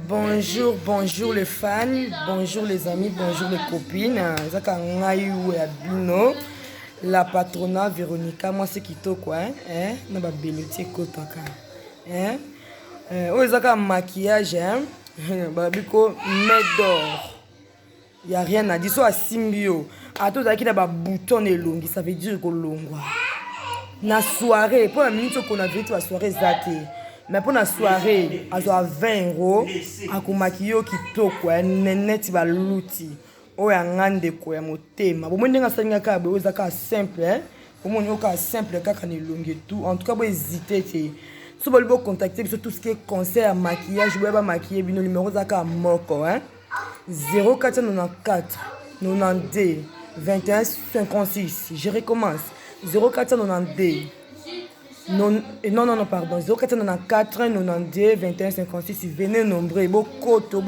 Bonjour, bonjour les fans, bonjour les amis, bonjour les copines. Zaka ngaiou et abino. La patronat Véronica, moi c'est Kito quoi, hein? Na ba belotier kotaka. Hein? Zaka maquillage, hein? Babiko d'or. Il y a rien à dire, soit symbio. À tout ça qui n'a pas bouton et longi, ça veut dire que longwa. Na soirée, pour la minute qu'on a vu la soirée zaté. Mais pour la soirée, à 20 €, à kumakio qui toko, net va l'outil. O ya ngande ko ya motema. Bon ndenge asalinga ka be ozaka simple, hein. Bon mon ka simple kaka ni longue tout. En tout cas, vous hésiter te. Si vous voulez contacter sur tout ce qui est conseil à maquillage, vous pouvez maquiller bino numéro zaka moko, hein. 0494 92 21 56. Je recommence. 0492 non, pardon. 0494 92 21 56. Venez nombreux. Bokoto.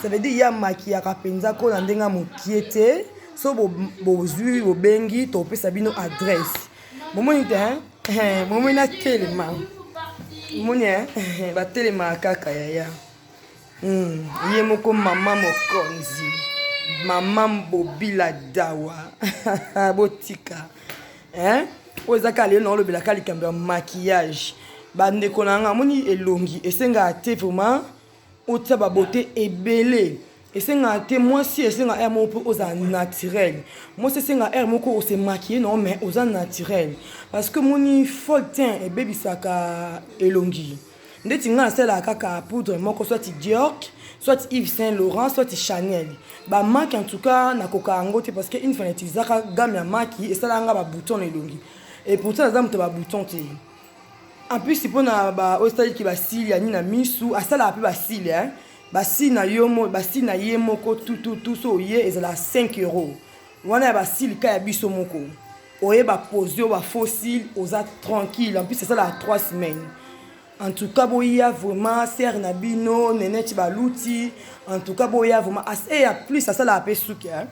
Ça veut dire qu'il y a maquillage à penza ko na ndenga mokiete. So bozui bobengi to pe sabino adresse. Momoni hein? Momoni na telema. Momoni ba telema kaka ya. Ye moko mama mokonzi. Mama mbobila dawa. Botika. Hein? Ozaka le non le belaka likamba maquillage. Bande konanga moni elongi esenga ate vraiment ota ba beauté ebele. Esenga ate moi si esenga air moko oza naturel. Moi c'est senga air moko o se maquiller non mais oza naturel parce que moni foltin e baby saka elongi. Ndeti nga sela kaka poudre moko soit Dior, soit Yves Saint Laurent, soit Chanel. Ba marque en tout cas na koka ngote parce que une fois utilisé gamme ya marque et ça là nga ba bouton elongi. Et pourtant ça me ba bouton te. En plus si pona ba ostali ki ba style ya ni na misu, asala ape ba style hein. Ba style na yomo, ba style na yemoko tout so ye et la 5 €. Wana ba style ka ya biso moko. Oye ba poser ba fossile, oza tranquille. En plus c'est ça la 3 semaines. En tout cas, boya vraiment serre nabino, neneti baluti. En tout cas, boya vraiment assez à plus ça la paix souke hein.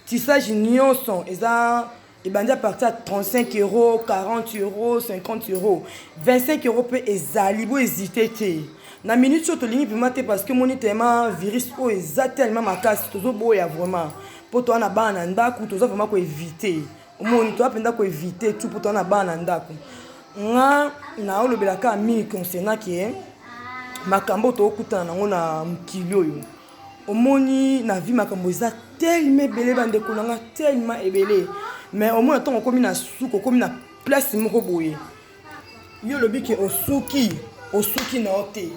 Tissage nyonso eza et bandi à partir à 35 €, 40 €, 50 €, 25 € peut ezali bo hésiter te. Na minute sur to ligne vraiment parce que mon tellement virus o eza tellement makasi tozo boya vraiment. Pour toi na bana ndako tozo vraiment ko éviter. Au moins toi penda ko éviter tout pour toi na bana ndako. Nga na olobelaka mi concernant que makambo to okutana nango na mkili oyo omoni na vie makambo eza tellement belé bande konanga tellement ebelé mais au moins tant komi na suko komi na place moko boye yo lobi ke osuki na ote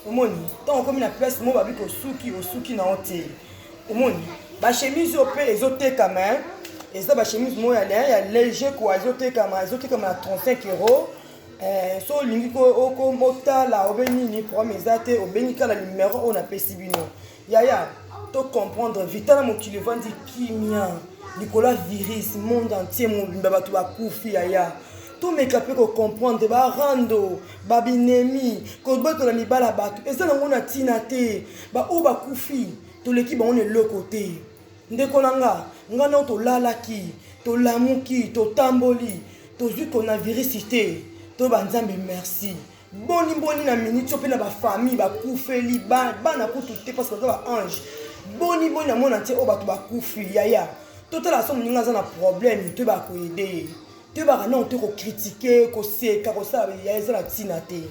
omoni tant komi na place mo babi ko osuki na ote omoni ba chemise au pe ezoteka mais et ça, la chemise, moi, il y a léger quoi, ils comme à 35 €. So, l'indico, au mota, la obéni, pour mes athées, au bénica, la numéro, on a fait si bien. Yaya, tu comprendre, vite, là, mon kilo, dit Kimia, Nicolas Viris, monde entier, mon baba, tu vas koufi, yaya. Tout mes capés qu'on comprendre, ba rando, babinemi, qu'on bat la mibala batou, et ça, on a tinate, ba ou ba koufi, tout l'équipe, on est le côté. Ndekonanga ngana to lalaki to lamuki to tamboli to zu coronavirus to banzambe merci boni na minute to pe na ba famille ba kufeli ba na kutu te parce que ba ange boni na mona te o ba to ba kufi yaya to la somme ninga za na problème te ba ko aider te ba na te ko critiquer ko seka ko sa ya za la tinate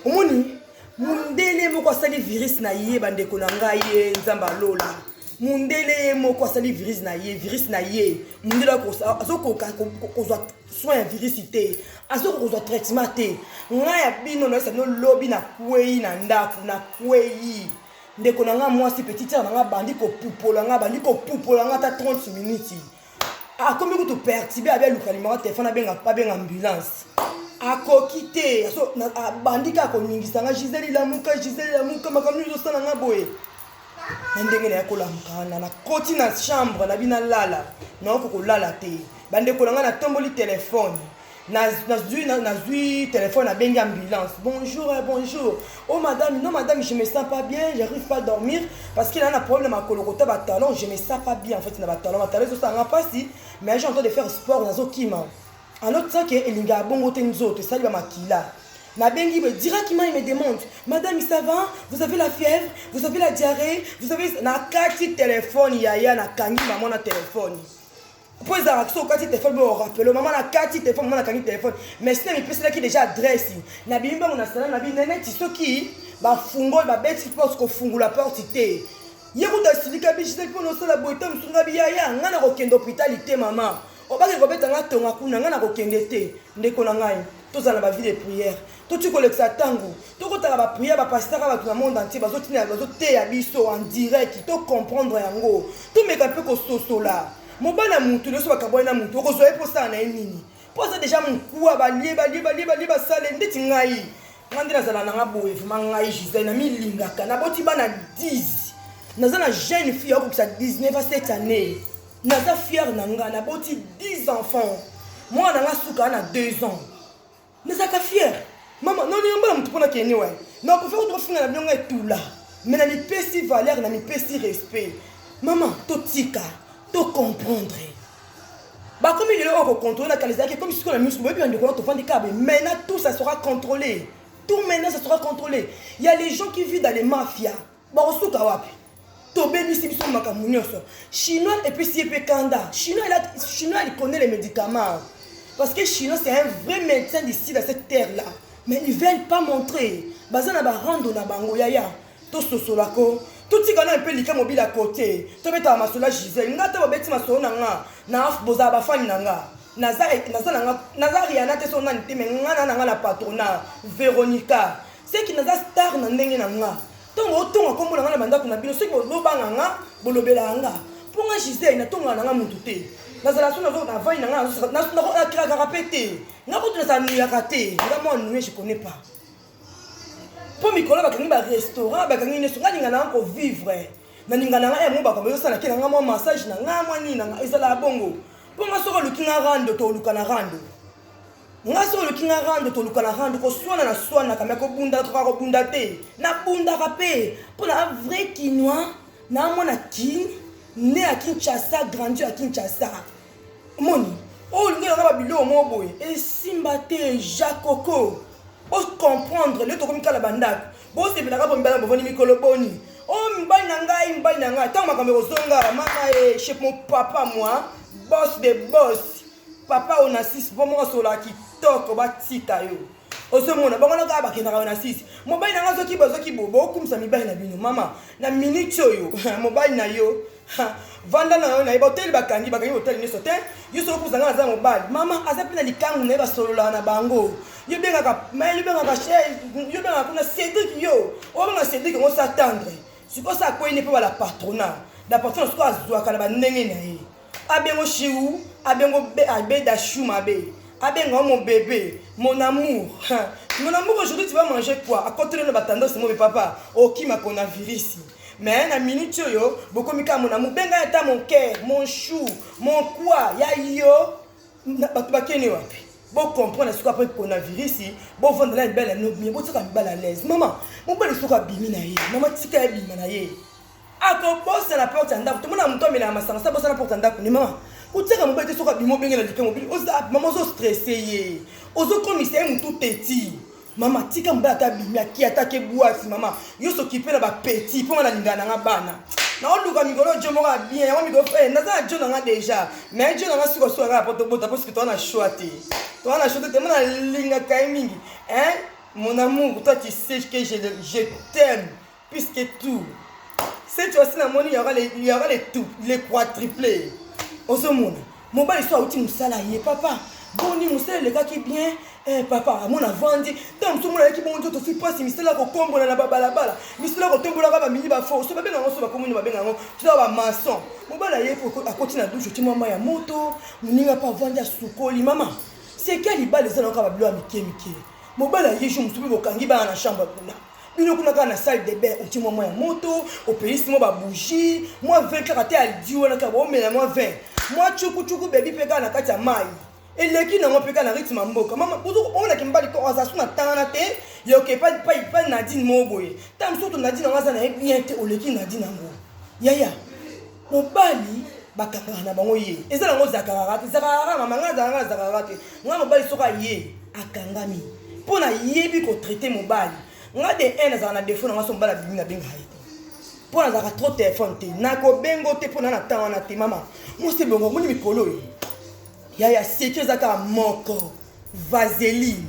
omoni mundele moko sali virus na ye bande konanga ye nzamba lola mundele moko sali virus na ye mundela ko azoko ko soin virusité azoko ko traitement te ngaya bino na no lobby na kwei na ndaku na kwei ndeko na nga mwasi petit na nga bandi ko pupola nga ta 30 minutes a comme que tu perturber avec le numéro téléphone abenga pas ben ambulance a kokite so na bandi ka ko ningisa nga Gisèle la muka makamni zo sana nga boye ndenge na yakola mukana na koti na chambre na bina lala na ko lala te bande ko nga na tomboli téléphone na zui téléphone na bengi ambulance bonjour oh madame non madame je me sens pas bien j'arrive pas à dormir parce qu'il a un problème à kolokota ba talon je me sens pas bien en fait na ba talon zo sanga pasi mais j'ai envie de faire sport na zo kima alors ça que elinga bongo te nzoto sali ba makila Nabengi directement il me demande, madame ça va, vous avez la fièvre, vous avez la diarrhée, vous avez na kati téléphone yaya na kangi maman na téléphone. Pour les actions kati téléphone me rappelle maman na kati téléphone maman na kangi téléphone. Mais c'est une personne qui déjà adresse. Na bimba on a sala na bi nene tisoki ba fungo ba beti parce que fungo la porte té. Yeko da silika bi jisel pour no sala boita msunga bi yaya ngana ko kendo hospitalité maman. Obaki ko beta nga tonga kuna ngana ko kende té ndeko na ngai. Tous dans la vie de prière. Tout tu collectes ça tango. Tout quand tu as la prière, bah pasteur va tout le monde entier, bah tout te abisso en direct, tout comprendre yango. Tout mais un peu que soso là. Mon ban na mutu, le soir kaboy na mutu, on reçoit pour ça na nini. Pour ça déjà mon quoi ba lié ba sale ndeti ngai. Ngandira zala na boye, vraiment ngai Gisèle na mi lingaka. Na boti ba na 10. Naza na jeune fille au ça 19 à cette année. Naza fière nanga na boti 10 enfants. Moi na nga suka na 2 ans. Nazaka fier. Maman, non, il y a un peu de temps. Non, pour faire autre chose, on a tout là. Mais on a mis petit valeur, on a mis petit respect. Maman, tout tika, tout comprendre. Bah, comme il est là, on contrôle la qualité, comme si on a mis sur le web, on a des câbles. Maintenant, tout ça sera contrôlé. Tout maintenant, ça sera contrôlé. Il y a les gens qui vivent dans les mafias. Bah, on se kawapi. Tobé, si sont makamounioso. Chinois, et puis si il peut kanda. Chinois, il connaît les médicaments. Parce que Chinois, c'est un vrai médecin d'ici, dans cette terre-là. Mais ils ne veulent pas montrer. Bazana ba rando na bango yaya. To sosolako. Tout ce qu'on a un peu liqué mobile à côté. To beta masola Gisèle. Ngata ba beti maso nanga. Na af boza ba fani nanga. Nazari yana te sona nite me ngana nanga la patrona Véronica. C'est qui naza star na ndenge nanga. Tongo tonga kombo nanga na banda kuna bino. C'est ko lobanga nga, bolobela nga. Pour nga Gisèle na tonga nanga mututé. Nazala sona zo na vai nanga na kira karapete. Nga ko tuna sa nuya kate. Nga mo nuye je connais pas. Pour mikolo bakangi ba restaurant bakangi ne songa ninga na ko vivre. Na ninga na e mo ba ko bezo na kila nga mo massage na nga mo ni na ezala bongo. Pour nga soko lukinga rando to lukana rando. Nga soko lukinga rando to lukana rando ko swana kama ko bunda te. Na bunda rapé. Pour la vrai Quinois na mo na king né à Kinshasa, grandi à Kinshasa. Moni, oh, il y a un billet au Moboy. Et Simbate, Jacoko. Pour comprendre, le tokomika la bandade. Bon, c'est bien, on va venir Mikolo Boni. Oh, Mbainanga. Tant ma caméra zonga, maman et chef mon papa, moi, boss de boss. Papa, on a 6 bon mois sur la qui toque au batita yo. Au ce moment, on a gaba qui n'a pas 6. Mon bain n'a pas qui bobo, comme ça, mi bain na bino. Maman, na minute yo, mon bain na yo. Vanda na hotel bakangi hotel ni sote yo so ko zanga za mobile mama azapi na likangu na ba solola na bango yo benga chez yo benga kuna Cédric yo o benga Cédric on s'attendre siko sa ko ine pe la patronat la patronat siko azwa kala ba ndenge na ye abengo chiu abengo abeda chuma be abengo mon bébé mon amour aujourd'hui tu vas manger quoi à côté de la tendance mon papa o qui m'a coronavirus. Mais na minute yo beaucoup mika mon amour benga eta mon cœur mon chou mon quoi ya yo batu bakene wapi bon comprendre ce qu'après coronavirus bon vendre la belle no bien bon ça belle à l'aise maman mon belle soka bimi na ye maman tika bimi na ye ako boss na porte ndako tout monde muto mela masanga ça boss na porte ndako ni maman utika mon belle soka bimo benga na likango bili oza maman zo stressé ye ozo commissaire mutu teti. Maman, tika mbata bimi aki atake boisi maman. Yo s'occuper na ba petit pour na lingana nga bana. Na oluka migolo jomora bien, ya migolo eh naza jona nga déjà. Mais jona nga siko so nga poto bota parce que toi na choité. Toi na choité tellement na linga kai mingi. Hein? Mon amour, toi tu sais que je t'aime plus que tout. Si tu as aussi la monnaie, il y aura les quadruplés. Au ce monde. Mon bas il soit outil musala yé papa. Bon ni musala les gars qui bien. Eh papa, mon avandi, tant tout le monde qui bon tout fait pas si mistela ko kombo na bala. Mistela ko tombola ka ba mini ba fo. So ba benga so ba komuni ba benga ngo. Tu ba maçon. Mon bala yé pour à côté na douche, tu mama ya moto, muninga pa vandi ya sukoli mama. C'est quel ba les alaka ba blo mike. Mon bala yé je musubi ko kangi ba na chambre kuna. Bino kuna ka na salle de bain, tu mama ya moto, au pays mo ba bougie, moi 20 karaté al dio na ka ba o mena moi 20. Moi chuku baby peka na kati ya mai. Et les qui n'ont pas de rythme en boca. Maman, on a qui m'a dit qu'on a son attente. Il y a pas Nadine Moboy. Tant surtout Nadine en Azana bien été au Leki Nadine en go. Yaya, mon bali, Bakaka na bangoye. Et ça, on a Zakara, maman, Zakara, moi, mon bali sera yé, à Kangami. pour na yebi ko traiter mobile nga de un za na défaut na so mbala binga binga haito pour na za trop téléphone te na ko bengo te pour na temps na te mama mo se bongo mo ni mikolo yo ya sécurité zaka moko vaseline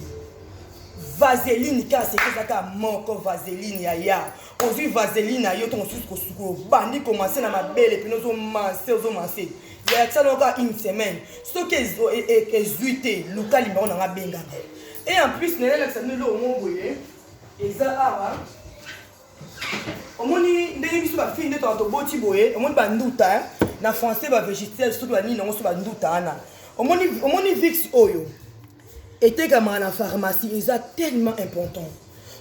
ka sécurité zaka moko vaseline ya ozu vaseline yo to suko suko bandi commencer na mabele puis nous ozo manser ya ça donc une semaine ce que ezuité local numéro na benga et en plus nele ça nous lo mo boye eza awa omoni ndenge biso ba fille ndeto to boti boye omoni ba nduta na français ba végétal surtout ba nini ngo so ba nduta ana omoni Vicks oyo était comme à la pharmacie ils sont tellement important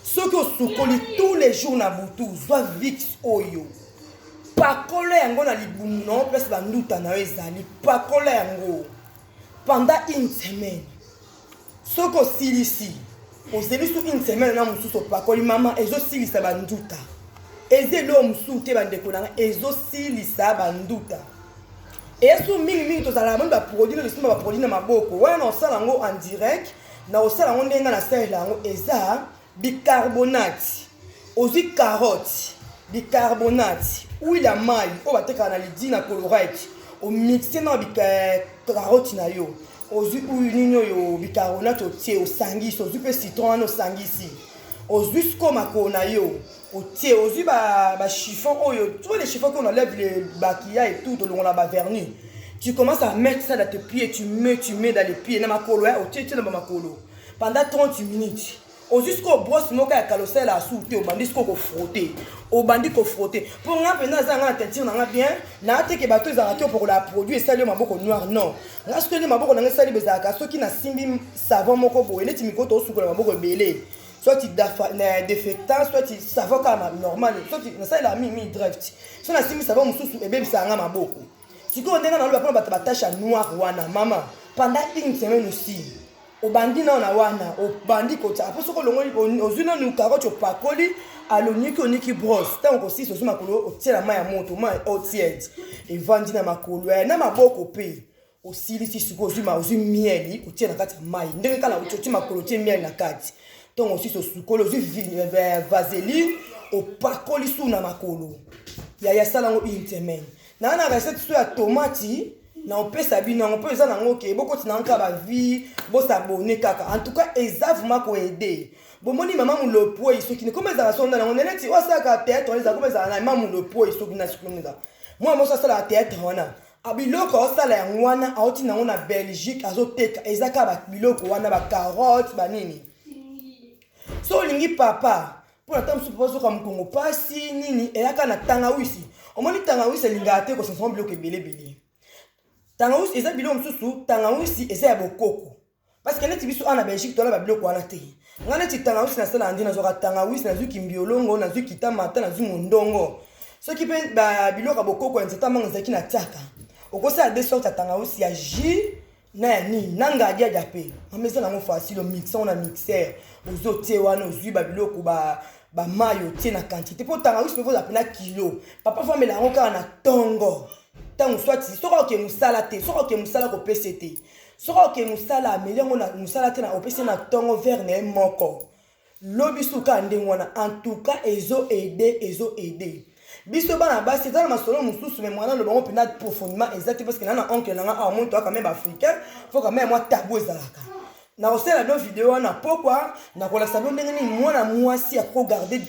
ce que sukoli tous les jours na butu soit Vicks oyo pakole yango na libumu non place ba nduta na ezali pakole yango pendant une semaine ce que silisi ozeli sur une semaine na mususu pakoli mama ezo silisa ba nduta ezelo mususu te ba ndeko na ezo silisa ba nduta et sur mingi to za la même ba produit le sima ba produit na maboko wana osala ngo en direct na osala ngo ndenga na sala ngo eza bicarbonate ozi carotte bicarbonate huile ya mayi o bateka na lidi na colorate o mixer na carotte na yo ozi huile nino yo bicarbonate o tie o sangisi ozi pe citron no sangisi ozi skoma ko na yo o tie ozi ba chiffon oyo tu vois les chiffons qu'on enlève les maquillages et tout on a ba vernis tu commences à mettre ça dans tes pieds tu mets dans les pieds na makolo o tie na makolo pendant 30 minutes au jusqu'au brosse moka ya calosel à souter au bandit ko frotter au bandit ko frotter pour nga pena za nga teinture nga bien na te ke bato za rato pour la produit ça le maboko noir non nga ce que le maboko nga sali bezaka soki na simbi savon moko boye neti mikoto osukola maboko belé soit tu défectant soit tu savon comme normal soit tu na ça la mi drift soit na simbi savon mususu ebe bisanga maboko siko ndenga na lo ba ba tache noir wana mama pendant une semaine aussi au bandi na wana au bandi kota après soko longo ozuna nu carotte pakoli aloniki oniki brosse tant que si sosu makolo otiela ma ya moto ma otied et vandi na makolo na maboko pe osili si siko ozuma ozu mieli otiela kati mai ndenge kala ototi makolo tie mieli na kati donc aussi sokolo ozu vaseline au pakoli su na makolo ya sala ngo une semaine na recette sur la tomate na on peut s'abiner on peut ça nango ke boko tina nka ba vie bo s'abonner kaka en tout cas exactement ko aider bo moni mama mu le poids isoki ne comme ça sonda na on est ti o ça ka tête on les a comme ça na mama mu le poids isoki na sikunga moi ça la tête wana abiloko osala ya ngwana auti na ngona Belgique azoteka ezaka ba biloko wana ba carotte ba nini so lingi papa pour attendre ce poso comme Congo pasi nini eyaka na tangawisi omoni tangawisi linga te ko sanson biloko belé tangawisi eza biloko mususu tangawisi eza ya bokoko parce que neti biso ana Belgique tola ba biloko wana te ngana ti tangawisi na sala ndina zoka tangawisi na zuki mbiolongo na zuki tamata na zuki mondongo soki pe ba biloko bokoko nzeta manga zaki na taka okosa de sorte tangawisi ya jus na ya ni nanga dia jape ameza na mo facile mixer on a mixer ozote wana ozui ba biloko ba mayo tie na quantité pour tangawisi pe apena kilo papa fa mela ngoka na tongo tant soit soko ke musala te soko ke musala ko PCT soko ke musala melengo na musala te na opesi na tongo verne moko lobisu ka ndengwana en tout cas ezo aider biso bana basi dans ma solo mususu mais moi le bon pena profondément exact parce que na oncle na nga monto quand même africain faut quand même moi tabou ezalaka na osela do vidéo na pourquoi na kola sabo ndenge ni mwana mwasi a regarder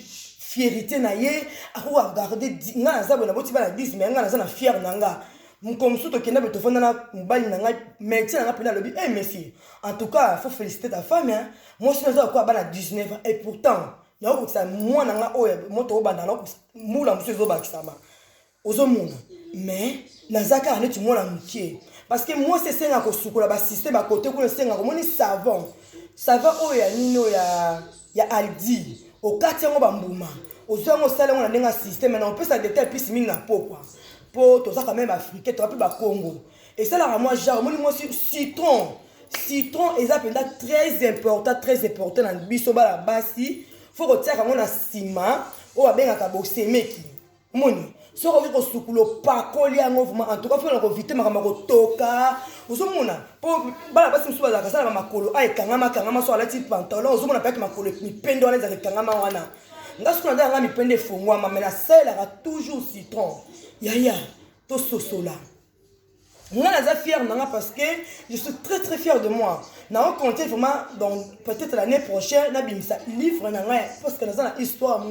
fierté na ye a regarder nga za bona boti bana 10 mais nga na za na fier nanga mukomsu to kenda beto fona na mbali nanga métier nanga pena lobi eh monsieur en tout cas faut féliciter ta femme hein moi je suis quoi bana 19 ans et pourtant ya ko sa mwana nga oya moto obanda na mula musu zo bakisama ozomuna mais nazaka neti mwana mukie parce que moi c'est senga ko sukula ba système ba côté ko senga ko moni savon oya nino ya Aldi au quartier ngo bambuma ozongo sala ngo na ndenga système na on peut ça détail plus mingi na pokwa po to ça quand même africain to pe ba Congo et ça là moi genre moni moi citron eza penda très important na biso ba la basi faut retirer quand on a sima o abenga ka bosemeki moni So ko ko sukulo pakoli yango vraiment en tout cas faut ko vite makama ko toka uzomona po bala basi msuba za kasala makolo ay kangama so alati pantalon uzomona peke makolo mipendo wana za kangama wana ngasuku na nga mipende fongwa mamela sel a toujours citron yaya to sosola. Moi, je suis fière parce que je suis très fière de moi. Je compte vraiment peut-être l'année prochaine, je vais un livre parce que dans l'histoire,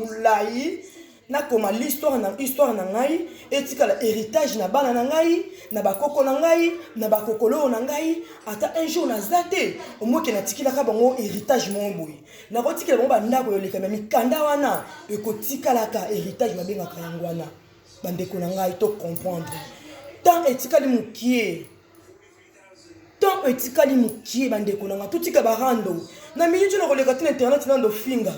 na comme l'histoire na ngai et tika l'héritage na bana na ngai na bakoko na ngai na bakokolo na ngai ata un jour na zate au moins que na tikila ka bango héritage mo boy na ko tikila bango banda ko yoleka na mikanda wana e ko tikala ka héritage mabenga ka yango wana bande ko na ngai to comprendre tant etikali mukie tant etikali mukie bande ko na ngai to tika barando na minute na ko leka tina internet na ndo finga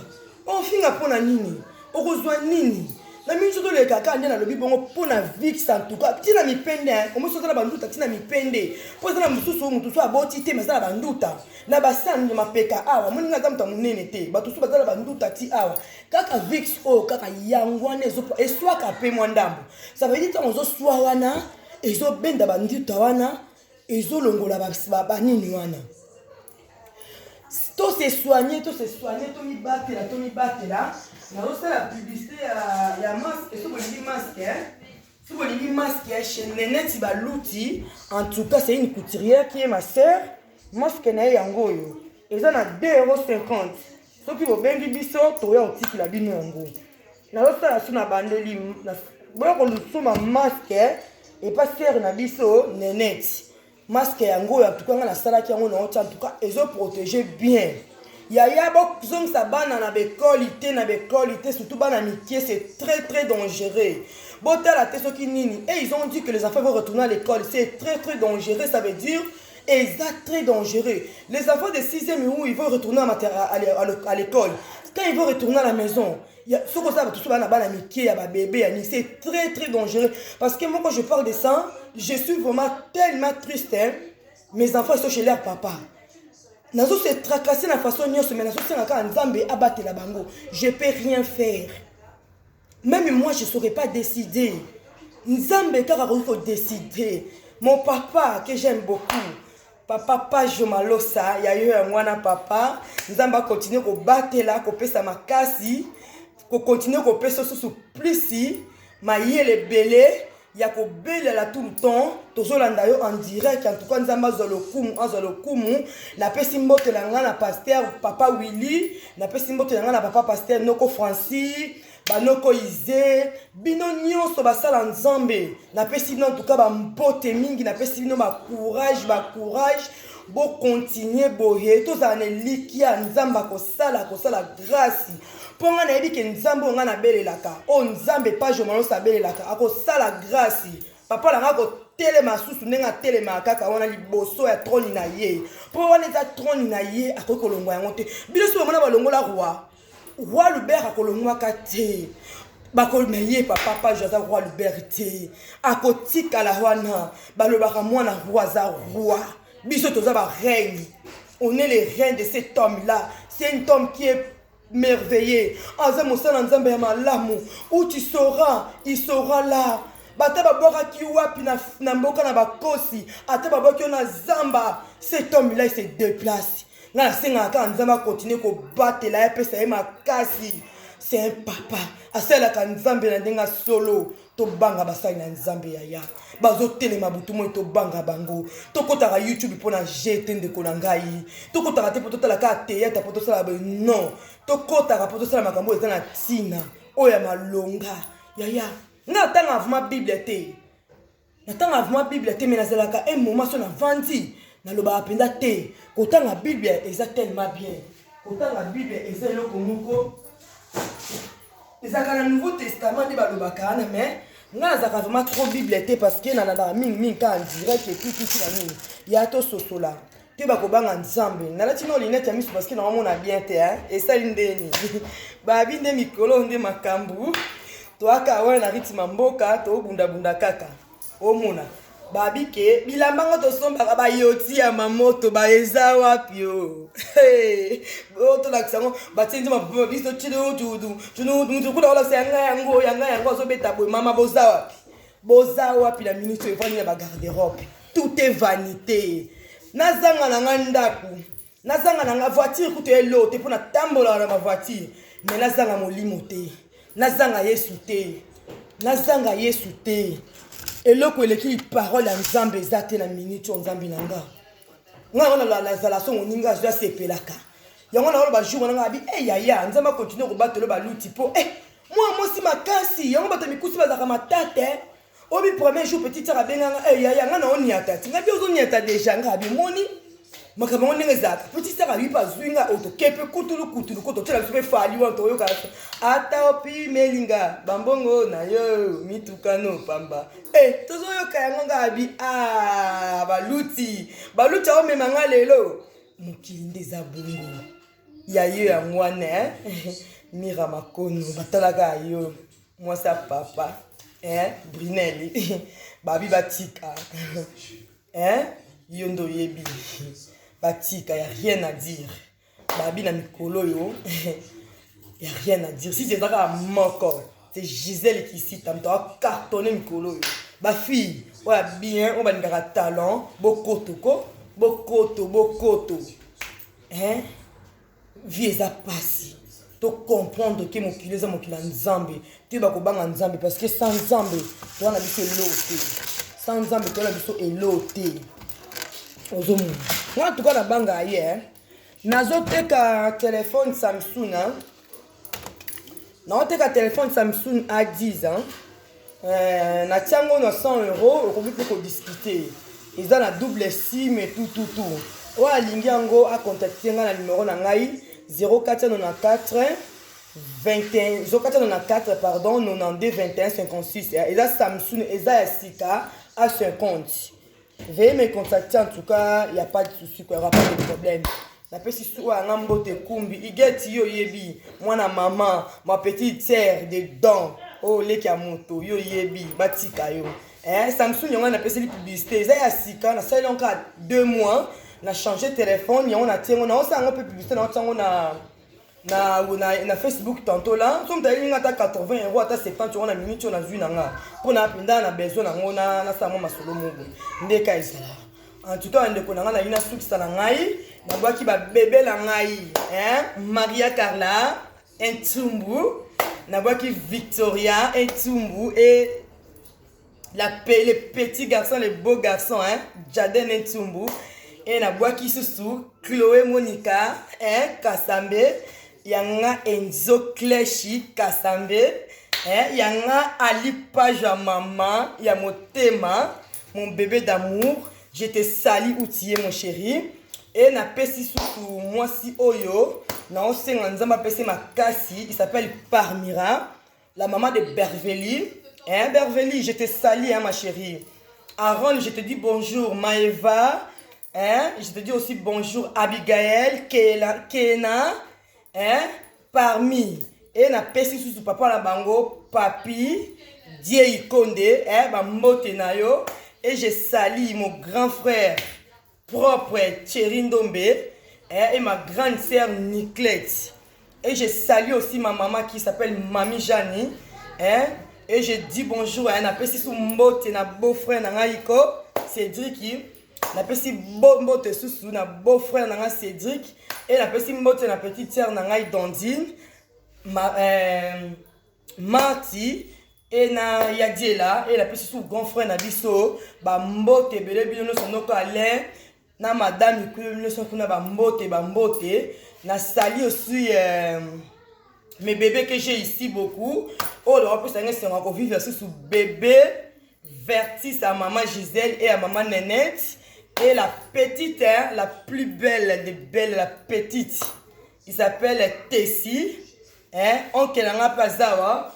on finga pona nini okozwa nini na minzo to le kaka ndena lobi bongo pona vix en tout cas tina mipende on mo sotala banduta tina mipende pozana mususu mutu so aboti te mazala banduta na basani mapeka awa moninga za muta munene te batusu bazala banduta ti awa kaka vix o kaka yangwana ezo eswaka pe mwandambo ça veut dire que ozo swa wana ezo benda banduta wana ezo longola ba nini wana tout se soigner, tout mi battre là. On a aussi la publicité il y a masque, et si vous voulez masque chez Néné Tibalouti, en tout cas c'est une couturière qui est ma sœur, masque na yango yo. Et ça na 2,50 €. Sauf que vous bengi biso to ya otiki la bino yango. Na aussi la suna bandeli na boyo ko lusuma masque et pas sœur na biso Néné. Masque yango en tout cas na sala ki yango na en tout cas ezo protéger bien. Yaya bok zong sa bana na be qualité surtout bana mikie c'est très dangereux. Bota la teso ki nini et ils ont dit que les enfants vont retourner à l'école, c'est très dangereux, ça veut dire exact très dangereux. Les enfants de 6e où ils vont retourner à l'école. Quand ils vont retourner à la maison, ce que ça va tout bana bana mikie ya ba bébé c'est très dangereux parce que moi quand je parle de ça, je suis vraiment tellement triste hein? Mes enfants sont chez leur papa. Nazo se tracasser la façon nyonso mais nazo senga nzambe abattre la bango. Je peux rien faire. Même moi je saurais pas décider. Nzambe kaka ko décider. Mon papa que j'aime beaucoup. Papa Page Malosa, ya yo mwana papa, nzamba continue ko battre là, ko pesa makasi, ko continue ko pesa sous plisi, mayele belé. Ya ko belle la tout le temps tozolanda yo en direct en tout cas nzamba zolokumu na pesi mbote la nga na pasteur papa Willy na pesi mbote la nga na papa pasteur Noko Francis banoko Izé bino nyonso basala nzambe na pesi en tout cas ba mbote mingi na pesi bino ba courage bo continuer boye tozana likia nzamba ko sala grâce. Ponga na yebi ke nzambe nga na belelaka o nzambe Page Malosa belelaka ako sala grâce papa la nga ko telema susu nenga telema kaka wana liboso ya trône na ye po wana za trône na ye ako kolongwa yango te biso mona balongola roi Lubert akolongwa ka te bakol ye papa Page za roi Lubert te ako tikala wana balobaka mwana roi za roi biso toza ba reine on est les reines de cet homme là c'est un homme qui est merveilleux. Où tu sauras, il sera là. Bata babora ki wapi na mboka na bakosi. Ata babaki na zamba. Cet homme là il se déplace. Na senga ka nzamba continue ko battre la pesa e makasi. C'est un papa. Asela ka nzambe na ndenga solo. To banga basai na nzambe ya. Bazo telema butu mo to banga bango. To kotaka YouTube pona jeter ndeko na ngai. To kotaka te poto tala ka théâtre poto sala non. To kotaka poto sala makambo eza na tina. Oya malonga. Yaya. Na tanga vraiment Bible te. Na tanga vraiment Bible te mais na zelaka un moment so na vandi. Na loba apenda te. Kotanga Bible eza tellement bien. Kotanga Bible eza loko moko. Ezaka na Nouveau Testament de balobaka na mais nga zaka vraiment trop Bible te parce que na mingi ka direct et tout na mingi ya to sosola te ba ko banga nzambe na lati no linete misu parce que na mona bien te hein et ça lindeni ba binde mikolo nde makambu to aka wa na ritima mboka to bunda kaka o mona babi ke bilamba to somba ba yoti ya mamoto ba eza wapi yo to la sango ba tinzi ma biso chidu tudu kula wala senga yango so beta boy mama boza wapi la minute evani ba garde-robe tout est vanité nazanga na ngandaku nazanga na voiture kuto elote pona tambola na ma voiture mais nazanga molimo te nazanga yesu te eloko eleki parole ya nzambe eza te na minute o nzambe na nga nga na zala so moninga azwa sepelaka yango na ba jour na abi yaya nzambe continue kobatelo baluti po moi mosi makasi yango bato mikusi bazaka matate obi premier jour petit sœur abenganga yaya nga na oniata tinga bi ozoniata déjà nga abi moni makambo ndenge zaka petit sœur abi bazwinga auto kepe kutulu koto tela biso fali wa to yoka ata opi melinga bambongo na yo mitukano pamba tozo yoka yango nga abi baluti o memanga lelo mokili ndeza bongo ya yo ya mwana mira makono batalaka yo mwasa papa Brunelli babi batika yondo yebi batika y a rien à dire babi na mikolo yo y a rien à dire si c'est ça moko c'est Gisèle qui cite tam ta cartonner mikolo yo ba fille ouais bien on va ngara talent bokoto vie eza pasi to comprendre que mokili eza mokili ya nzambe te bakobanga nzambe parce que sans nzambe towana biso elo te ozomona nga tuka na banga ye nazoteka telefone Samsung naoteka telefone Samsung A10 na tiango na 100 €, okoki mpe kodiscute eza na double sim et tout oyo alingi yango acontacte nga na numero na ngai 0494 pardon 92 21 56 eza Samsung eza ya sika à 50. Veuillez me contacter en tout cas, il n'y a pas de souci, il n'y aura pas de problème. La petite soeur a un kumbi, il get yo yebi, moi na maman, ma petite sœur de dents, oh les kamoto, yo yebi, batika yo. Samsung y a une petite publicité, ça y a sika, na ça y a encore 2 mois, na changé de téléphone, y a on a tiens, on a aussi un peu publicité, na Facebook tantôt là, comme tu as eu 80 €, à 70 € na minute on a vu nanga. Pour na pinda na besoin na ngona na sa mama solo mobo. Ndeka isala. En tout cas ndeko nanga na ina suki na ngai, na bwa ki ba bébé la ngai, Maria Carla Ntumbu, na bwa ki Victoria Ntumbu et les petits garçons, les beaux garçons, Jaden Ntumbu et na bwa ki susu Chloé Monica, Kasambe. Yanga Enzo Kleshi Kasambe, yanga Ali Paja Maman, ya Motema, mon bébé d'amour, je te salue outillé mon chéri, et na pesi sous moi si oyo, na osenga nzamba pesi makasi, il s'appelle Parmira, la maman de Berveli, Berveli, je te salue ma chérie. Aaron, je te dis bonjour Maeva, je te dis aussi bonjour Abigail, Kena, parmi et na pesi sous papa na bango papi Die Konde ba mbote na yo et je salue mon grand frère propre Thierry Ndombe et ma grande sœur Niclette et je salue aussi ma maman qui s'appelle Mami Jani et je dis bonjour à na pesi sous mbote na beau-frère na ngaiko Cédric na pesi mbote sous na beau-frère na Cédric et la petite mbote na petite sœur na ngai Dondine Marty et na Yadiela et la petite sous grand frère na biso ba mbote belé bino sonoko Alain na madame Ikulu son kuna ba mbote na sali aussi mes bébés que j'ai ici beaucoup oh le rapport c'est un encore vivre sous bébé Vertis à maman Gisèle et à maman Nénette. Et la petite, la plus belle des belles, la petite, il s'appelle Tessie. Oncle Nanga Pazawa.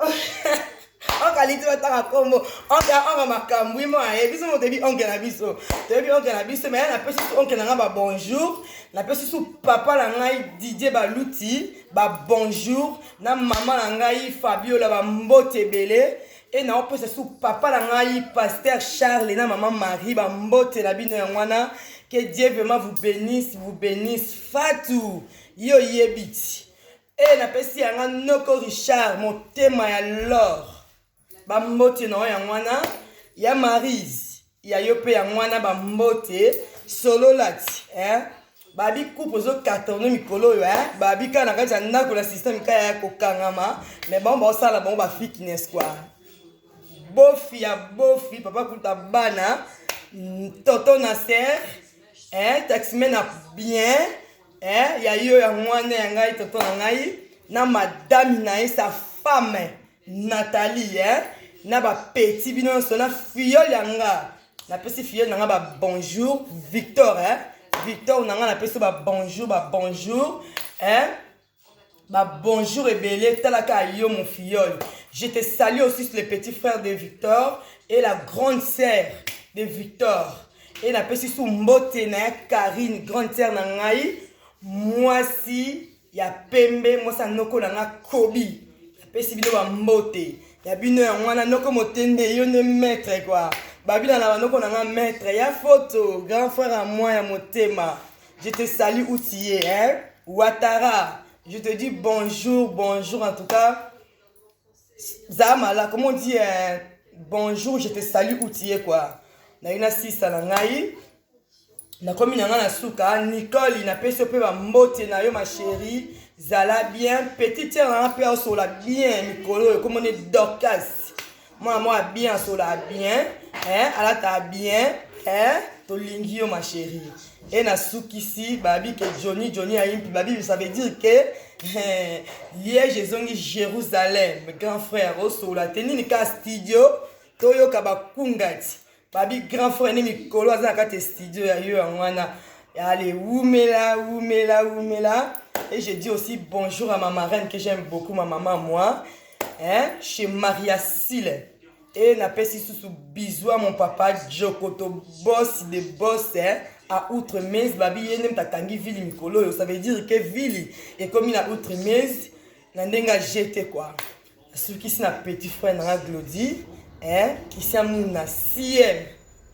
Oncle Ali, tu vas t'en comme oncle Makamboui, moi, et puis on te dit oncle Nabiso. Tu dis oncle Nabiso, mais la petite oncle Nanga, bonjour. La petite sous papa Nangai Didier Balouti, bonjour. Na maman Nangai Fabio, la mbote belé. Et na opesa sous papa la ngai pasteur Charles na maman Marie ba mbote la bino ya mwana. Que Dieu vraiment vous bénisse Fatou yo yebiti. Et na pesi yanga noko Richard motema ya l'or. Ba mbote na ya mwana ya Marise ya yo pe ya mwana ba mbote solo lati babi coupe zo cartonner mikolo yo babi kana kaja ndako la système kaya ko kangama mais bon ba sala bon ba fitness quoi. Bofi papa kuta bana toto na ser taximen na bien ya yo ya mwana ya ngai toto na ngai na madame na sa femme Nathalie na ba petit bino so na filleul yanga na pesi filleul nanga ba bonjour Victor Victor nanga na pesi ba bonjour ba bonjour ebele talaka yo mon filleul. Je te salue aussi sur le petit frère de Victor et la grande sœur de Victor. Et na pesi sou mbote na Karine grande sœur na ngai moi si ya pembe moi sa noko na Kobi. Na pesi bino ba mbote ya bino ya mwana noko motende yo ne maître quoi. Babila na noko na maître ya photo grand frère à moi ya motema. Je te salue Outier Ouattara. Je te dis bonjour en tout cas. Zamala, comment on dit bonjour, je te salue Outier quoi. Na ina sisa na ngai. Na komi na nga na suka Nicole ina pesi pe ba mbote na yo ma chérie. Zala bien, petite sœur na pe osola bien mikolo comme on est Dorcas. Moi bien sola bien, ala ta bien, to lingi yo ma chérie. Et na sukisi babi que Johnny a impi babi ça veut dire que Liège zongi Jérusalem, grand frère osola tenini ka studio toyo kabakungati. Babi grand frère ni mikolo azaka te studio ya yo ngwana. Allez, oumela. Et je dis aussi bonjour à ma marraine que j'aime beaucoup, ma maman, moi. Chez Maria Sile. Et n'a pas si sous bisous à mon papa, Djokoto, boss de boss, à Outre-Mez, babi, yenem tatangi vili mikolo. Ça veut dire que vili, et comme il a Outre-Mez, n'a jeté quoi. Ce qui c'est un petit frère, n'a Glody, qui s'est na sième.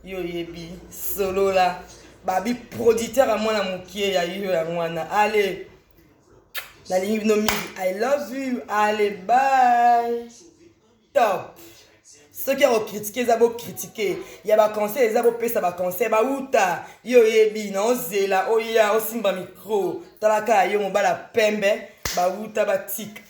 Yo yebi, solo là. Babi, producteur à moi, la moukie, ya yo, ya moi, allez. La ligne nomi, I love you. Allez, bye. Top. Ceux qui ont critiqué, ils ont critiqué. Il y a des conseils, ils ont fait ça, des conseils. Bah, outa. Yo, yebi, non, zela, oya, osimba micro. Talaka, yo, mon bala pembe. Bah, outa, bah, tic.